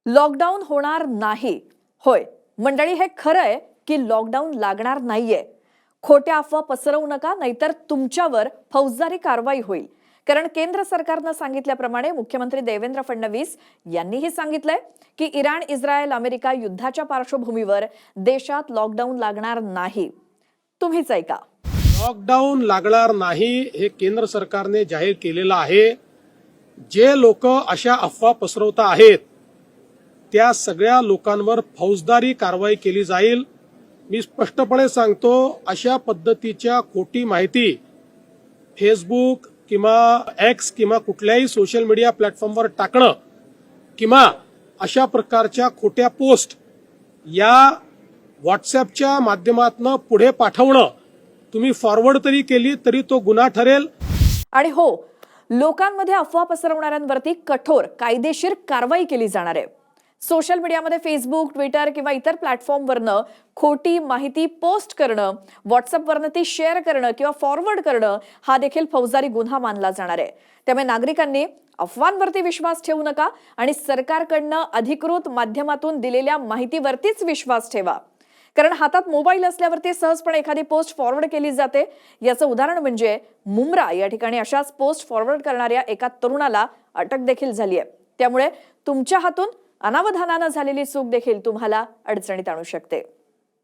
Lockdown होणार नाही. होय मंडळी, हे खरं आहे की लॉकडाऊन लागणार नाहीये. खोट्या अफवा पसरवू नका, नाहीतर तुमच्यावर फौजदारी कारवाई होईल. कारण केंद्र सरकारनं सांगितल्याप्रमाणे मुख्यमंत्री देवेंद्र फडणवीस यांनीही सांगितलंय की इराण, इस्रायल, अमेरिका युद्धाच्या पार्श्वभूमीवर देशात लॉकडाऊन लागणार नाही. तुम्हीच ऐका. लॉकडाऊन लागणार नाही हे केंद्र सरकारने जाहीर केलेलं आहे. जे लोक अशा अफवा पसरवता आहेत त्या सगळ्या लोकांवर फौजदारी कारवाई केली जाईल. मी स्पष्टपणे सांगतो, अशा पद्धतीच्या खोटी माहिती फेसबुक किंवा एक्स किंवा कुठल्याही सोशल मीडिया प्लॅटफॉर्मवर टाकणं किंवा अशा प्रकारच्या खोट्या पोस्ट या व्हॉट्सअपच्या माध्यमातून पुढे पाठवणं, तुम्ही फॉरवर्ड तरी केली तरी तो गुन्हा ठरेल. आणि हो, लोकांमध्ये अफवा पसरवणाऱ्यांवरती कठोर कायदेशीर कारवाई केली जाणार आहे. सोशल मीडियामध्ये फेसबुक, ट्विटर किंवा इतर प्लॅटफॉर्मवरनं खोटी माहिती पोस्ट करणं, व्हॉट्सअपवरनं ती शेअर करणं किंवा फॉरवर्ड करणं हा देखील फौजदारी गुन्हा मानला जाणार आहे. त्यामुळे नागरिकांनी अफवांवरती विश्वास ठेवू नका आणि सरकारकडनं अधिकृत माध्यमातून दिलेल्या माहितीवरतीच विश्वास ठेवा. कारण हातात मोबाईल असल्यावरती सहजपणे एखादी पोस्ट फॉरवर्ड केली जाते. याचं उदाहरण म्हणजे मुंब्रा या ठिकाणी अशाच पोस्ट फॉरवर्ड करणाऱ्या एका तरुणाला अटक देखील झाली आहे. त्यामुळे तुमच्या हातून अनावधानानं झालेली चूक देखील तुम्हाला अडचणीत आणू शकते.